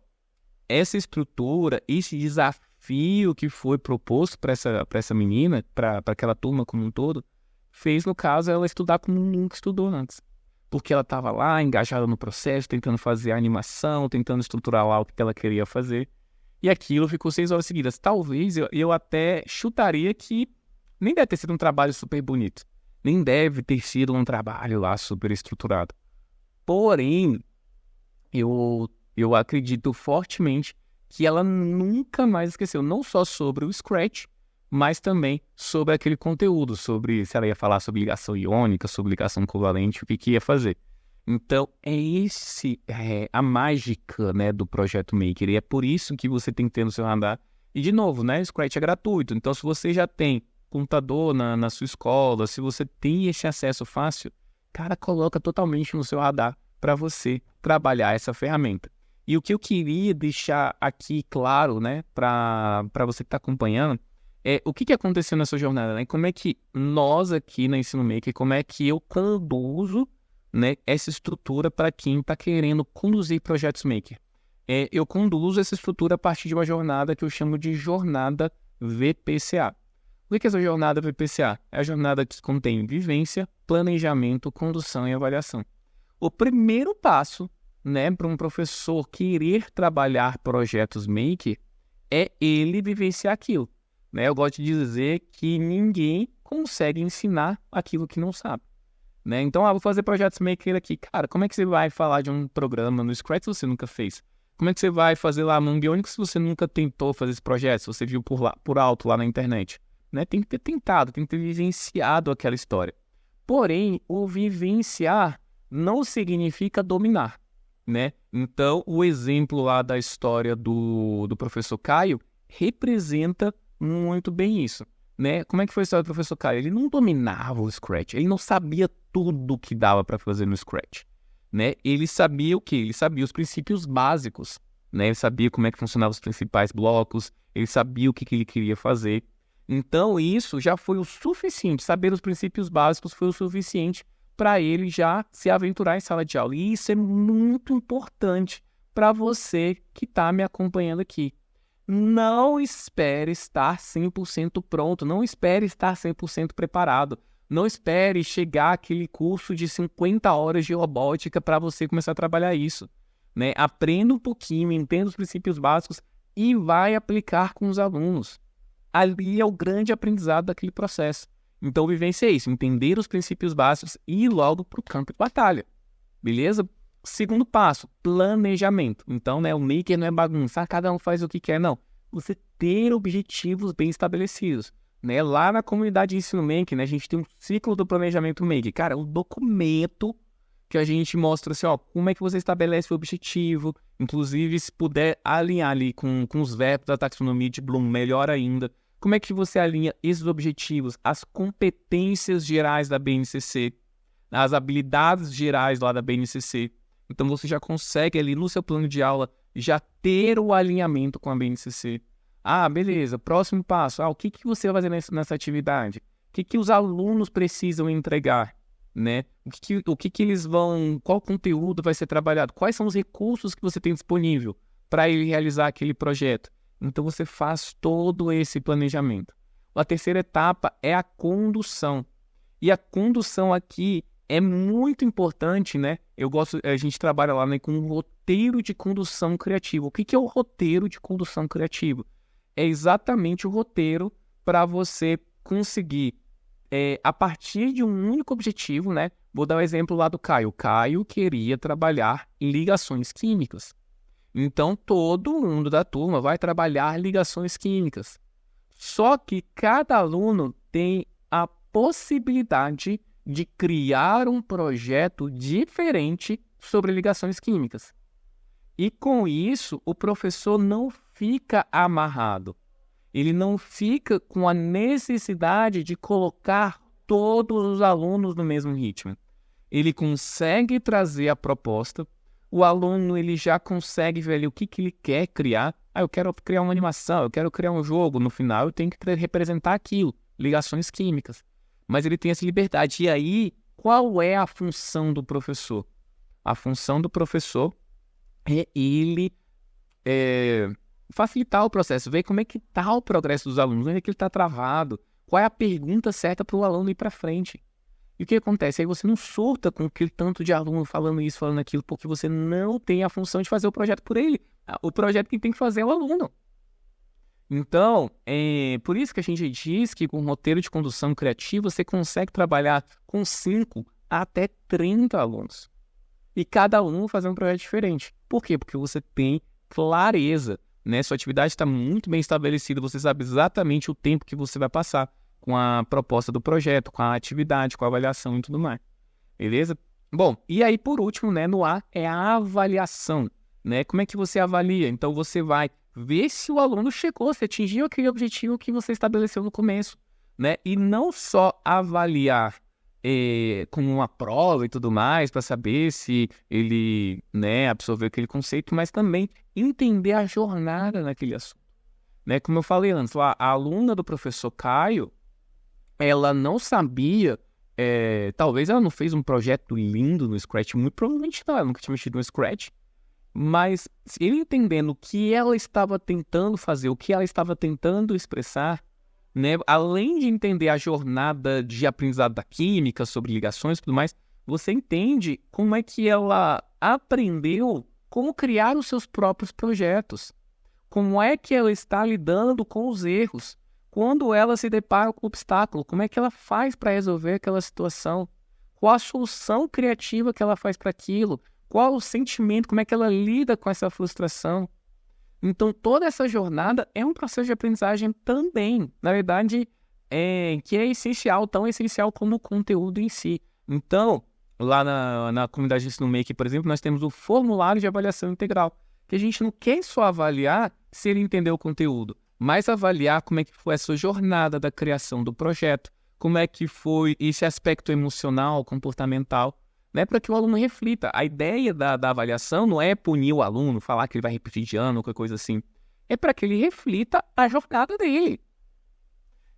essa estrutura, esse desafio que foi proposto para essa menina, para aquela turma como um todo, fez, no caso, ela estudar como nunca estudou antes. Porque ela estava lá, engajada no processo, tentando fazer a animação, tentando estruturar lá o que ela queria fazer. E aquilo ficou 6 horas seguidas. Talvez eu até chutaria que nem deve ter sido um trabalho super bonito. Nem deve ter sido um trabalho lá super estruturado. Porém, eu acredito fortemente que ela nunca mais esqueceu, não só sobre o Scratch, mas também sobre aquele conteúdo, sobre se ela ia falar sobre ligação iônica, sobre ligação covalente, o que ia fazer. Então, a mágica, né, do Projeto Maker, e é por isso que você tem que ter no seu radar. E, de novo, né, o Scratch é gratuito, então se você já tem computador na sua escola, se você tem esse acesso fácil, cara, coloca totalmente no seu radar para você trabalhar essa ferramenta. E o que eu queria deixar aqui claro, né, para você que está acompanhando, o que aconteceu nessa jornada, né? Como é que nós aqui na Ensino Maker, como é que eu conduzo, né, essa estrutura para quem está querendo conduzir projetos Maker? Eu conduzo essa estrutura a partir de uma jornada que eu chamo de jornada VPCA. O que é essa jornada VPCA? É a jornada que contém vivência, planejamento, condução e avaliação. O primeiro passo, né, para um professor querer trabalhar projetos Maker é ele vivenciar aquilo. Né? Eu gosto de dizer que ninguém consegue ensinar aquilo que não sabe. Né? Então, vou fazer projetos maker aqui. Cara, como é que você vai falar de um programa no Scratch se você nunca fez? Como é que você vai fazer lá no Ambionics se você nunca tentou fazer esse projeto, se você viu por alto lá na internet? Né? Tem que ter tentado, tem que ter vivenciado aquela história. Porém, o vivenciar não significa dominar, né? Então, o exemplo lá da história do professor Caio representa muito bem isso, né? Como é que foi a história do professor Caio? Ele não dominava o Scratch, ele não sabia tudo que dava para fazer no Scratch, né? Ele sabia o quê? Ele sabia os princípios básicos, né? Ele sabia como é que funcionavam os principais blocos, ele sabia o que ele queria fazer. Então, isso já foi o suficiente, saber os princípios básicos foi o suficiente para ele já se aventurar em sala de aula. E isso é muito importante para você que está me acompanhando aqui. Não espere estar 100% pronto, não espere estar 100% preparado. Não espere chegar aquele curso de 50 horas de robótica para você começar a trabalhar isso, né? Aprenda um pouquinho, entenda os princípios básicos e vai aplicar com os alunos. Ali é o grande aprendizado daquele processo. Então, vivência é isso, entender os princípios básicos e ir logo para o campo de batalha, beleza? Segundo passo, planejamento. Então, né, o maker não é bagunça, cada um faz o que quer, não. Você ter objetivos bem estabelecidos. Né? Lá na comunidade de ensino maker, né, a gente tem um ciclo do planejamento maker. Cara, um documento que a gente mostra assim, ó, como é que você estabelece o objetivo. Inclusive, se puder alinhar ali com os verbos da taxonomia de Bloom, melhor ainda. Como é que você alinha esses objetivos, as competências gerais da BNCC, as habilidades gerais lá da BNCC. Então, você já consegue ali no seu plano de aula já ter o alinhamento com a BNCC. Ah, beleza, próximo passo. O que você vai fazer nessa atividade? O que os alunos precisam entregar? Né? O que eles vão... Qual conteúdo vai ser trabalhado? Quais são os recursos que você tem disponível para ele realizar aquele projeto? Então, você faz todo esse planejamento. A terceira etapa é a condução. E a condução aqui é muito importante, né? A gente trabalha lá, né, com um roteiro de condução criativa. O que é o roteiro de condução criativa? É exatamente o roteiro para você conseguir, a partir de um único objetivo, né? Vou dar o exemplo lá do Caio. O Caio queria trabalhar ligações químicas. Então, todo mundo da turma vai trabalhar ligações químicas. Só que cada aluno tem a possibilidade de criar um projeto diferente sobre ligações químicas. E com isso, o professor não fica amarrado. Ele não fica com a necessidade de colocar todos os alunos no mesmo ritmo. Ele consegue trazer a proposta, o aluno ele já consegue ver ali o que ele quer criar. Eu quero criar uma animação, eu quero criar um jogo. No final, eu tenho que representar aquilo, ligações químicas. Mas ele tem essa liberdade. E aí, qual é a função do professor? A função do professor é ele facilitar o processo, ver como é que está o progresso dos alunos, onde é que ele está travado, qual é a pergunta certa para o aluno ir para frente. E o que acontece? Aí você não surta com aquele tanto de aluno falando isso, falando aquilo, porque você não tem a função de fazer o projeto por ele. O projeto quem tem que fazer é o aluno. Então, por isso que a gente diz que com o roteiro de condução criativa você consegue trabalhar com 5 até 30 alunos. E cada aluno fazer um projeto diferente. Por quê? Porque você tem clareza, né? Sua atividade está muito bem estabelecida, você sabe exatamente o tempo que você vai passar com a proposta do projeto, com a atividade, com a avaliação e tudo mais. Beleza? Bom, e aí por último, né, no A é a avaliação, né? Como é que você avalia? Então você vai ver se o aluno chegou, se atingiu aquele objetivo que você estabeleceu no começo, né? E não só avaliar com uma prova e tudo mais, para saber se ele, né, absorveu aquele conceito, mas também entender a jornada naquele assunto. Né? Como eu falei antes, a aluna do professor Caio, ela não sabia, talvez ela não fez um projeto lindo no Scratch, muito provavelmente não, ela nunca tinha mexido no Scratch, mas ele entendendo o que ela estava tentando fazer, o que ela estava tentando expressar, né, além de entender a jornada de aprendizado da química, sobre ligações e tudo mais, você entende como é que ela aprendeu como criar os seus próprios projetos, como é que ela está lidando com os erros, Quando ela se depara com o obstáculo, como é que ela faz para resolver aquela situação? Qual a solução criativa que ela faz para aquilo? Qual o sentimento, como é que ela lida com essa frustração? Então, toda essa jornada é um processo de aprendizagem também. Na verdade, que é essencial, tão essencial como o conteúdo em si. Então, lá na comunidade de Ensino Maker, por exemplo, nós temos o formulário de avaliação integral, que a gente não quer só avaliar se ele entendeu o conteúdo, mas avaliar como é que foi a sua jornada da criação do projeto, como é que foi esse aspecto emocional, comportamental, né, para que o aluno reflita. A ideia da avaliação não é punir o aluno, falar que ele vai repetir de ano, qualquer coisa assim. É para que ele reflita a jornada dele.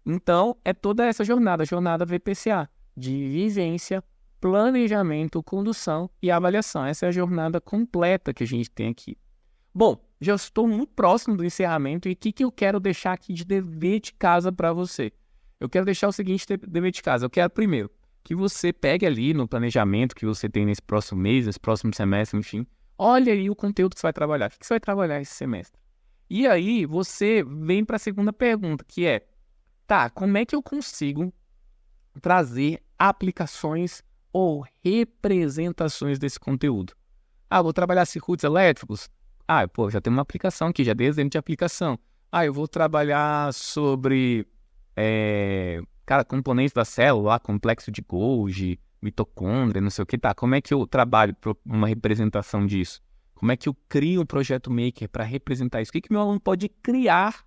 Então, é toda essa jornada, a jornada VPCA, de vivência, planejamento, condução e avaliação. Essa é a jornada completa que a gente tem aqui. Bom, já estou muito próximo do encerramento e o que eu quero deixar aqui de dever de casa para você? Eu quero deixar o seguinte dever de casa. Eu quero, primeiro, que você pegue ali no planejamento que você tem nesse próximo mês, nesse próximo semestre, enfim, olha aí o conteúdo que você vai trabalhar. O que você vai trabalhar esse semestre? E aí você vem para a segunda pergunta, que é, tá, como é que eu consigo trazer aplicações ou representações desse conteúdo? Ah, vou trabalhar circuitos elétricos? Ah, pô, já tem uma aplicação aqui, já dei exemplo de aplicação. Ah, eu vou trabalhar sobre, componentes da célula, complexo de Golgi, mitocôndria, não sei o que, tá. Como é que eu trabalho uma representação disso? Como é que eu crio um projeto maker para representar isso? O que meu aluno pode criar?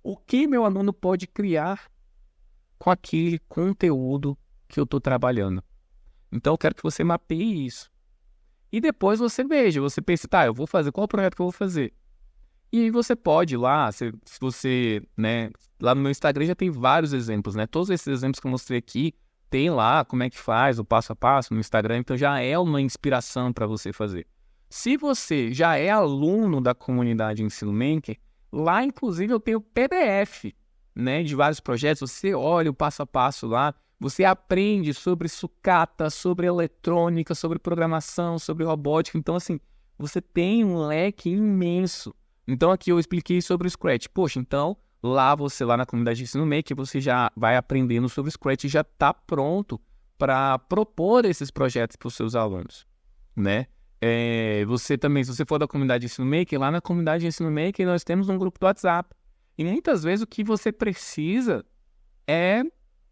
O que meu aluno pode criar com aquele conteúdo que eu estou trabalhando? Então, eu quero que você mapeie isso. E depois você veja, você pensa, tá, eu vou fazer, qual projeto que eu vou fazer? E aí você pode ir lá, se você, né, lá no meu Instagram já tem vários exemplos, né? Todos esses exemplos que eu mostrei aqui, tem lá como é que faz, o passo a passo no Instagram, então já é uma inspiração para você fazer. Se você já é aluno da comunidade Ensino Maker, lá inclusive eu tenho PDF, né, de vários projetos, você olha o passo a passo lá, você aprende sobre sucata, sobre eletrônica, sobre programação, sobre robótica. Então, assim, você tem um leque imenso. Então, aqui eu expliquei sobre o Scratch. Poxa, então, lá na comunidade de Ensino Maker, você já vai aprendendo sobre o Scratch e já está pronto para propor esses projetos para os seus alunos, né? Você também, se você for da comunidade de Ensino Maker, lá na comunidade de Ensino Maker nós temos um grupo do WhatsApp. E muitas vezes o que você precisa é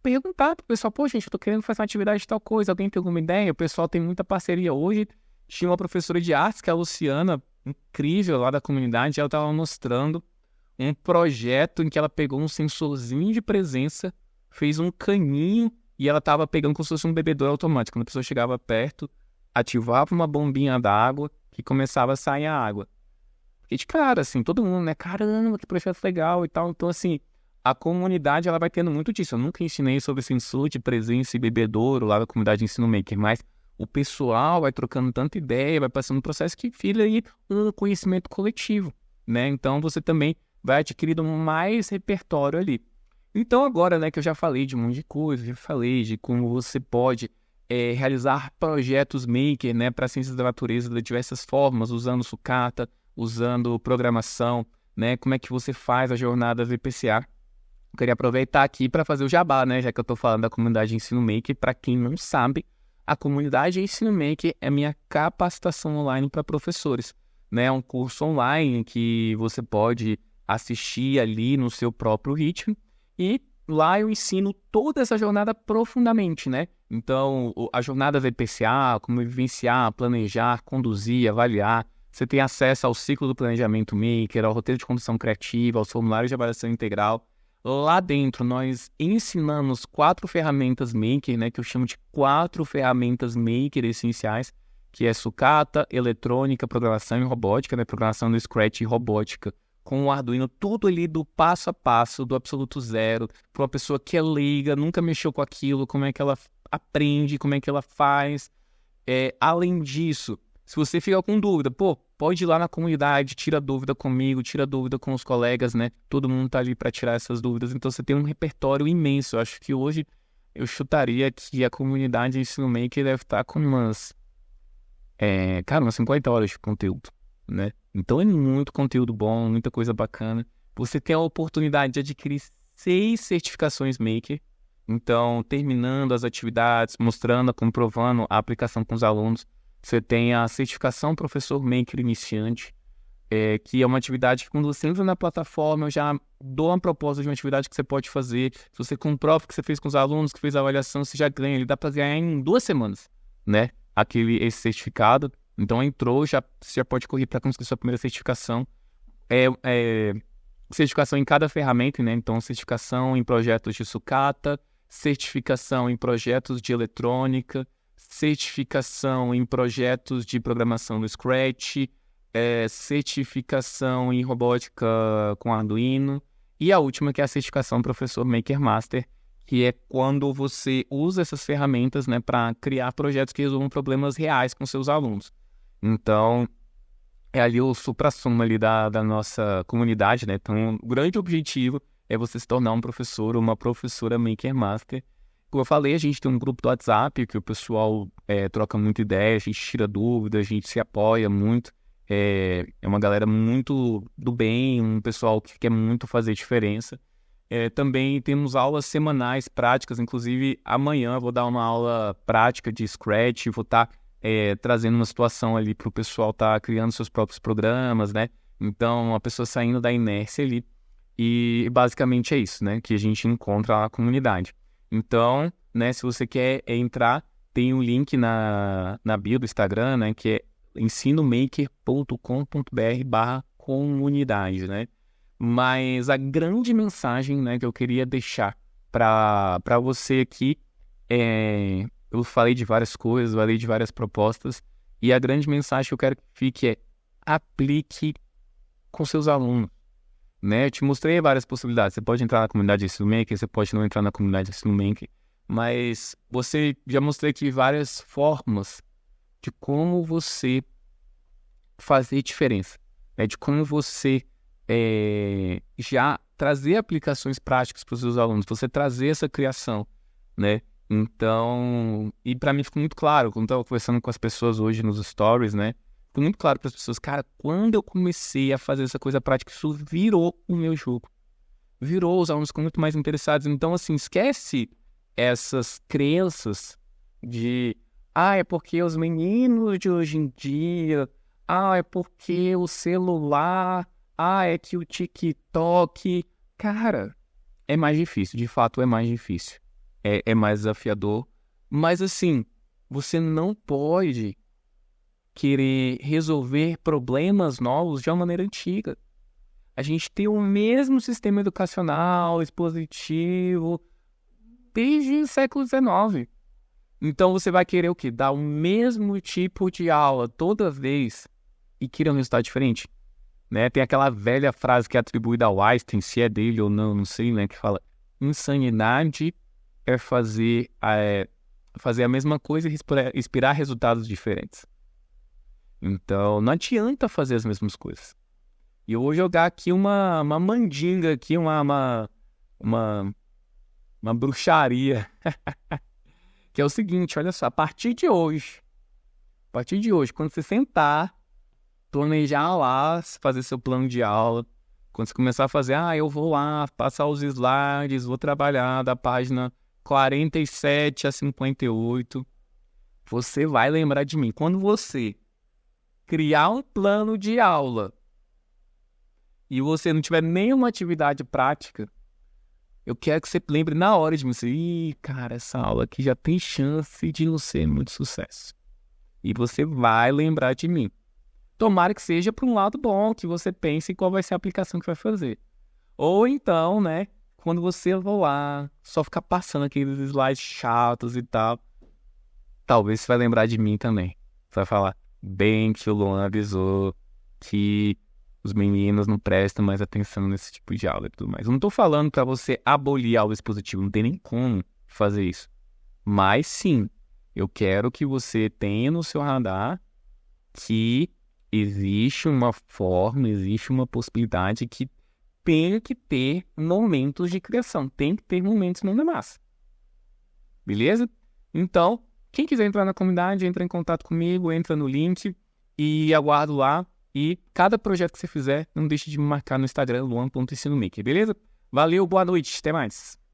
perguntar pro pessoal, pô, gente, eu tô querendo fazer uma atividade de tal coisa, alguém tem alguma ideia? O pessoal tem muita parceria. Hoje tinha uma professora de artes, que é a Luciana, incrível, lá da comunidade, ela tava mostrando um projeto em que ela pegou um sensorzinho de presença, fez um caninho e ela tava pegando como se fosse um bebedouro automático. Quando a pessoa chegava perto, ativava uma bombinha d'água que começava a sair a água. Fiquei de cara, assim, todo mundo, né? Caramba, que projeto legal e tal. Então, assim, a comunidade ela vai tendo muito disso. Eu nunca ensinei sobre sensor de presença e bebedouro lá na comunidade de Ensino Maker, mas o pessoal vai trocando tanta ideia, vai passando um processo que vira aí um conhecimento coletivo, né? Então você também vai adquirindo mais repertório ali. Então agora, né, que eu já falei de um monte de coisa, já falei de como você pode realizar projetos maker, né, para ciências da natureza de diversas formas, usando sucata, usando programação, né? Como é que você faz a jornada VPCA? Eu queria aproveitar aqui para fazer o jabá, né? Já que eu estou falando da comunidade Ensino Maker. Para quem não sabe, a comunidade Ensino Maker é minha capacitação online para professores, né? É um curso online que você pode assistir ali no seu próprio ritmo e lá eu ensino toda essa jornada profundamente, né? Então, a jornada VPCA, como vivenciar, planejar, conduzir, avaliar. Você tem acesso ao ciclo do planejamento maker, ao roteiro de condução criativa, aos formulários de avaliação integral. Lá dentro, nós ensinamos 4 ferramentas maker, né, que eu chamo de 4 ferramentas maker essenciais, que é sucata, eletrônica, programação e robótica, né, programação no Scratch e robótica, com o Arduino, tudo ali do passo a passo, do absoluto zero, para uma pessoa que é leiga, nunca mexeu com aquilo, como é que ela aprende, como é que ela faz. Além disso, se você ficar com dúvida, pode ir lá na comunidade, tira dúvida comigo, tira dúvida com os colegas, né? Todo mundo tá ali para tirar essas dúvidas, então você tem um repertório imenso. Eu acho que hoje eu chutaria que a comunidade Ensino Maker deve estar com umas 50 horas de conteúdo, né? Então é muito conteúdo bom, muita coisa bacana. Você tem a oportunidade de adquirir 6 certificações Maker. Então, terminando as atividades, mostrando, comprovando a aplicação com os alunos, você tem a certificação Professor Maker Iniciante, que é uma atividade que quando você entra na plataforma, eu já dou uma proposta de uma atividade que você pode fazer. Se você comprova que você fez com os alunos, que fez a avaliação, você já ganha. Ele dá para ganhar em 2 semanas, né? Esse certificado. Então, entrou, você já pode correr para conseguir sua primeira certificação. Certificação em cada ferramenta, né? Então, certificação em projetos de sucata, certificação em projetos de eletrônica, certificação em projetos de programação no Scratch, certificação em robótica com Arduino, e a última que é a certificação Professor Maker Master, que é quando você usa essas ferramentas, né, para criar projetos que resolvam problemas reais com seus alunos. Então, é ali o suprassumo ali da nossa comunidade, né? Então, o grande objetivo é você se tornar um professor ou uma professora Maker Master. Como eu falei, a gente tem um grupo do WhatsApp que o pessoal troca muita ideia, a gente tira dúvidas, a gente se apoia muito. É uma galera muito do bem, um pessoal que quer muito fazer diferença. Também temos aulas semanais práticas, inclusive amanhã eu vou dar uma aula prática de Scratch, vou estar trazendo uma situação ali para o pessoal estar criando seus próprios programas, né? Então, a pessoa saindo da inércia ali. E basicamente é isso, né? Que a gente encontra na comunidade. Então, né, se você quer entrar, tem um link na bio do Instagram, né? Que é ensinomaker.com.br/comunidade, né? Mas a grande mensagem, né, que eu queria deixar para você aqui eu falei de várias coisas, falei de várias propostas, e a grande mensagem que eu quero que fique é: aplique com seus alunos, né? Eu te mostrei várias possibilidades. Você pode entrar na comunidade de Ensino Maker, você pode não entrar na comunidade de Ensino Maker, mas já mostrei aqui várias formas de como você fazer diferença, né? De como você já trazer aplicações práticas para os seus alunos, você trazer essa criação, né? Então, e para mim ficou muito claro, quando eu estava conversando com as pessoas hoje nos stories, né? Ficou muito claro para as pessoas, cara, quando eu comecei a fazer essa coisa prática, isso virou o meu jogo. Virou, os alunos ficam muito mais interessados. Então, assim, esquece essas crenças de, é porque os meninos de hoje em dia, é porque o celular, é que o TikTok. Cara, é mais difícil, de fato é mais difícil. É mais desafiador, mas assim, você não pode querer resolver problemas novos de uma maneira antiga. A gente tem o mesmo sistema educacional, expositivo, desde o século XIX. Então você vai querer o quê? Dar o mesmo tipo de aula toda vez e querer um resultado diferente? Né? Tem aquela velha frase que é atribuída ao Einstein, se é dele ou não sei, né? Que fala: insanidade é fazer a mesma coisa e esperar resultados diferentes. Então, não adianta fazer as mesmas coisas. E eu vou jogar aqui uma mandinga, aqui, uma bruxaria. Que é o seguinte, olha só, a partir de hoje, quando você sentar, planejar lá, fazer seu plano de aula, quando você começar a fazer, eu vou lá, passar os slides, vou trabalhar da página 47 a 58, você vai lembrar de mim. Quando você criar um plano de aula e você não tiver nenhuma atividade prática, eu quero que você lembre na hora de mim. Cara, essa aula aqui já tem chance de não ser muito sucesso. E você vai lembrar de mim. Tomara que seja para um lado bom, que você pense em qual vai ser a aplicação que vai fazer. Ou então, né, quando você for lá, só ficar passando aqueles slides chatos e tal, talvez você vai lembrar de mim também. Você vai falar: bem que o Luan avisou que os meninos não prestam mais atenção nesse tipo de aula e tudo mais. Eu não tô falando para você abolir a aula expositiva, não tem nem como fazer isso. Mas sim, eu quero que você tenha no seu radar que existe uma forma, existe uma possibilidade que tem que ter momentos de criação, tem que ter momentos mão na massa. Beleza? Então, quem quiser entrar na comunidade, entra em contato comigo, entra no link e aguardo lá. E cada projeto que você fizer, não deixe de me marcar no Instagram, luan.ensinomaker, beleza? Valeu, boa noite, até mais.